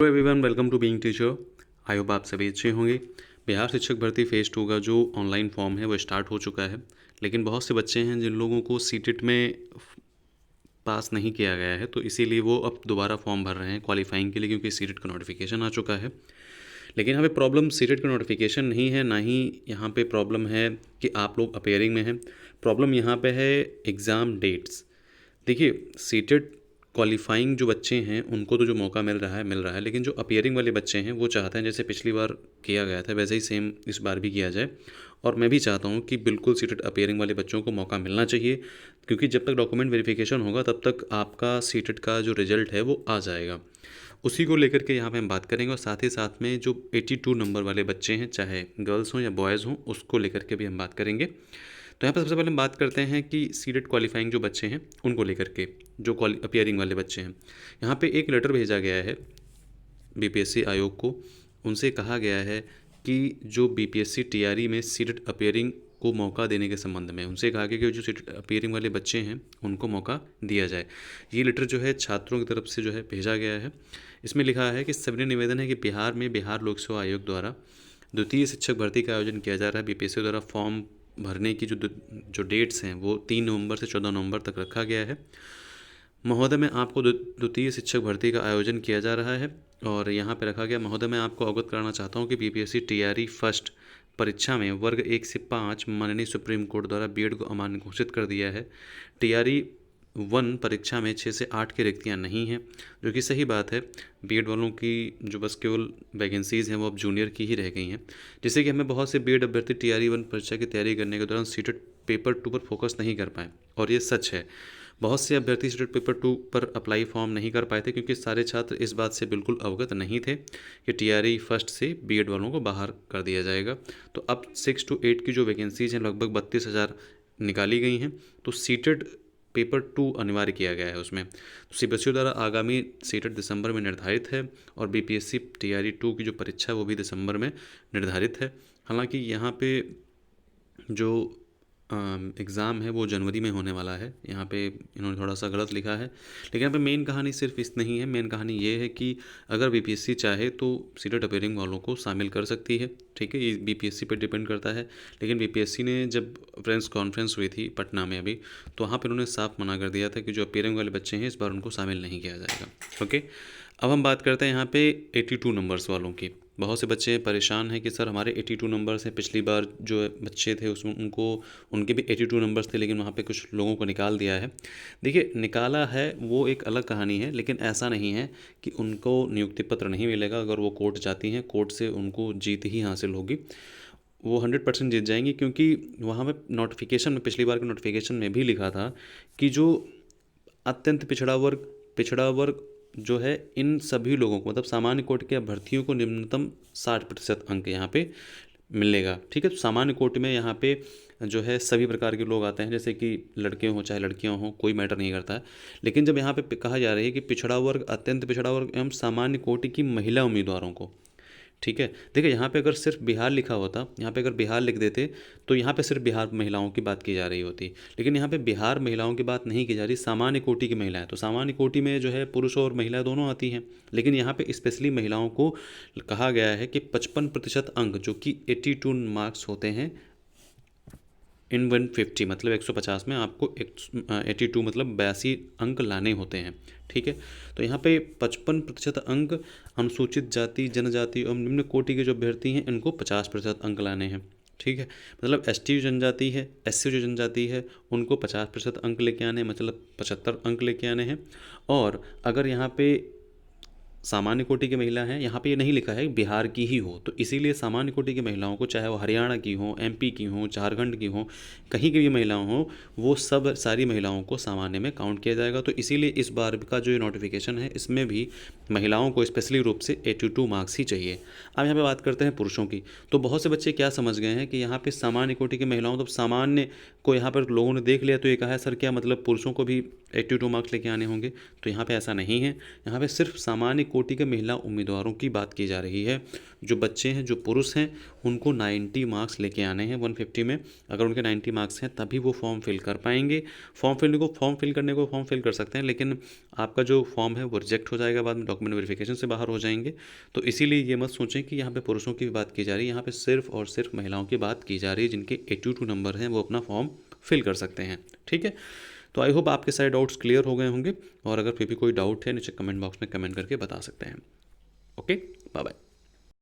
Hello everyone, welcome to being teacher. I hope आप सभी अच्छे होंगे। बिहार शिक्षक भर्ती फेज 2 का जो ऑनलाइन फॉर्म है वो स्टार्ट हो चुका है, लेकिन बहुत से बच्चे हैं जिन लोगों को सीटेट में पास नहीं किया गया है, तो इसीलिए वो अब दोबारा फॉर्म भर रहे हैं क्वालिफाइंग के लिए, क्योंकि सीटेट का नोटिफिकेशन आ चुका है। लेकिन यहाँ पे प्रॉब्लम सीटेट का नोटिफिकेशन नहीं है, ना ही यहाँ पे प्रॉब्लम है कि आप लोग अपेयरिंग में हैं। प्रॉब्लम यहाँ पे है एग्ज़ाम डेट्स। देखिए, सीटेट क्वालिफाइंग जो बच्चे हैं उनको तो जो मौका मिल रहा है, लेकिन जो अपियरिंग वाले बच्चे हैं वो चाहते हैं जैसे पिछली बार किया गया था वैसे ही सेम इस बार भी किया जाए। और मैं भी चाहता हूँ कि बिल्कुल सीटेट अपियरिंग वाले बच्चों को मौका मिलना चाहिए, क्योंकि जब तक डॉक्यूमेंट वेरिफिकेशन होगा तब तक आपका सीटेट का जो रिजल्ट है वो आ जाएगा। उसी को लेकर के यहाँ पे हम बात करेंगे, और साथ ही साथ में जो 82 नंबर वाले बच्चे हैं, चाहे गर्ल्स हों या बॉयज़ हों, उसको लेकर के भी हम बात करेंगे। तो यहाँ पर सबसे पहले हम बात करते हैं कि सीटेट क्वालिफाइंग जो बच्चे हैं उनको लेकर के, जो अपियरिंग वाले बच्चे हैं। यहाँ पे एक लेटर भेजा गया है बीपीएससी आयोग को। उनसे कहा गया है कि जो बीपीएससी टीआरई में सीटेट अपियरिंग को मौका देने के संबंध में उनसे कहा गया कि जो सीटेट अपियरिंग वाले बच्चे हैं उनको मौका दिया जाए। ये लेटर जो है छात्रों की तरफ से जो है भेजा गया है। इसमें लिखा है कि सविनय निवेदन है कि बिहार में बिहार लोक सेवा आयोग द्वारा द्वितीय शिक्षक भर्ती का आयोजन किया जा रहा है। बीपीएससी द्वारा फॉर्म भरने की जो डेट्स हैं वो 3 नवंबर से 14 नवंबर तक रखा गया है। महोदय में आपको द्वितीय शिक्षक भर्ती का आयोजन किया जा रहा है, और यहाँ पे रखा गया, महोदय मैं आपको अवगत कराना चाहता हूँ कि बीपीएससी टीआरई फर्स्ट परीक्षा में वर्ग 1 से 5 माननीय सुप्रीम कोर्ट द्वारा बीएड को अमान्य घोषित कर दिया है। टीआरई 1 परीक्षा में 6 से 8 की रिक्तियाँ नहीं हैं, जो कि सही बात है। बीएड वालों की जो बस केवल वैकेंसीज़ हैं वो अब जूनियर की ही रह गई हैं, जिससे कि हमें बहुत से बीएड अभ्यर्थी टीआरई 1 परीक्षा की तैयारी करने के दौरान सीटेट पेपर 2 पर फोकस नहीं कर पाए। और ये सच है, बहुत से अभ्यर्थी सीटेट पेपर 2 पर अप्लाई फॉर्म नहीं कर पाए थे, क्योंकि सारे छात्र इस बात से बिल्कुल अवगत नहीं थे कि टीआरई फर्स्ट से बीएड वालों को बाहर कर दिया जाएगा। तो अब 6 to 8 की जो वैकेंसीज़ हैं लगभग 32,000 निकाली गई हैं, तो सीटेट पेपर 2 अनिवार्य किया गया है उसमें। तो सीबीएसई द्वारा आगामी सीटेट दिसंबर में निर्धारित है, और बीपीएससी टीआरई 2 की जो परीक्षा है वो भी दिसंबर में निर्धारित है। हालांकि यहाँ पे जो एग्ज़ाम है वो जनवरी में होने वाला है। यहाँ पे इन्होंने थोड़ा सा गलत लिखा है, लेकिन यहाँ पे मेन कहानी सिर्फ इस नहीं है। मेन कहानी ये है कि अगर बीपीएससी चाहे तो सीटेट अपेयरिंग वालों को शामिल कर सकती है, ठीक है। ये बीपीएससी पे डिपेंड करता है। लेकिन बीपीएससी ने जब प्रेस कॉन्फ्रेंस हुई थी पटना में अभी, तो वहाँ पर उन्होंने साफ मना कर दिया था कि जो अपेयरिंग वाले बच्चे हैं इस बार उनको शामिल नहीं किया जाएगा, ओके। अब हम बात करते हैं यहाँ पे 82 नंबर्स वालों की। बहुत से बच्चे परेशान हैं कि सर हमारे 82 नंबर्स हैं, पिछली बार जो बच्चे थे उसमें उनके भी 82 नंबर्स थे, लेकिन वहाँ पे कुछ लोगों को निकाल दिया है। देखिए, निकाला है वो एक अलग कहानी है, लेकिन ऐसा नहीं है कि उनको नियुक्ति पत्र नहीं मिलेगा। अगर वो कोर्ट जाती हैं, कोर्ट से उनको जीत ही हासिल होगी, वो 100% जीत जाएंगी, क्योंकि वहाँ पे नोटिफिकेशन में, पिछली बार के नोटिफिकेशन में भी लिखा था कि जो अत्यंत पिछड़ा वर्ग जो है, इन सभी लोगों को, मतलब सामान्य कोटि के अभ्यर्थियों को निम्नतम 60% अंक यहाँ पे मिलेगा, ठीक है। तो सामान्य कोटि में यहाँ पे जो है सभी प्रकार के लोग आते हैं, जैसे कि लड़के हों चाहे लड़कियां हों, कोई मैटर नहीं करता है। लेकिन जब यहाँ पे कहा जा रहा है कि पिछड़ा वर्ग, अत्यंत पिछड़ा वर्ग एवं सामान्य कोटि की महिला उम्मीदवारों को, ठीक है। देखिए, यहाँ पे अगर सिर्फ बिहार लिखा होता, यहाँ पे अगर बिहार लिख देते तो यहाँ पे सिर्फ बिहार महिलाओं की बात की जा रही होती, लेकिन यहाँ पे बिहार महिलाओं की बात नहीं की जा रही, सामान्य कोटि की महिलाएं। तो सामान्य कोटि में जो है पुरुष और महिला दोनों आती हैं, लेकिन यहाँ पे स्पेशली महिलाओं को कहा गया है कि 55% अंक, जो कि 82 मार्क्स होते हैं इन 150, मतलब 150 में आपको 82 मतलब 82 अंक लाने होते हैं, ठीक है। तो यहाँ पे 55% अंक अनुसूचित जाति, जनजाति एवं निम्न कोटि के जो अभ्यर्थी हैं इनको 50% अंक लाने हैं, ठीक है। मतलब एसटी जो जनजाति है, एससी जो जनजाति है, उनको 50% अंक लेके आने हैं, मतलब 75 अंक लेके आने हैं। और अगर यहाँ पे सामान्य कोटि की महिला हैं, यहाँ पे ये नहीं लिखा है बिहार की ही हो, तो इसीलिए सामान्य कोटि की महिलाओं को, चाहे वो हरियाणा की हो, एमपी की हो, झारखंड की हो, कहीं की भी महिलाओं हो, वो सब सारी महिलाओं को सामान्य में काउंट किया जाएगा। तो इसीलिए इस बार का जो नोटिफिकेशन है इसमें भी महिलाओं को स्पेशली रूप से 82 मार्क्स ही चाहिए। अब यहाँ पर बात करते हैं पुरुषों की। तो बहुत से बच्चे क्या समझ गए हैं कि यहाँ पर सामान्य कोटि की महिलाओं, तो सामान्य को यहाँ पर लोगों ने देख लिया तो ये कहा है सर क्या मतलब पुरुषों को भी 82 मार्क्स लेके आने होंगे। तो यहाँ पे ऐसा नहीं है। यहाँ पे सिर्फ सामान्य कोटि के महिला उम्मीदवारों की बात की जा रही है। जो बच्चे हैं, जो पुरुष हैं, उनको 90 मार्क्स लेके आने हैं 150 में। अगर उनके 90 मार्क्स हैं तभी वो फॉर्म फिल कर पाएंगे। फॉर्म फिल करने को फॉर्म फिल कर सकते हैं, लेकिन आपका जो फॉर्म है वो रिजेक्ट हो जाएगा, बाद में डॉक्यूमेंट वेरिफिकेशन से बाहर हो जाएंगे। तो इसीलिए ये मत सोचें कि यहाँ पे पुरुषों की भी बात की जा रही है, यहाँ पे सिर्फ और सिर्फ महिलाओं की बात की जा रही है, जिनके 82 नंबर हैं वो अपना फॉर्म फिल कर सकते हैं। ठीक है, तो आई होप आपके सारे डाउट्स क्लियर हो गए होंगे, और अगर फिर भी कोई डाउट है नीचे कमेंट बॉक्स में कमेंट करके बता सकते हैं। Okay, bye bye.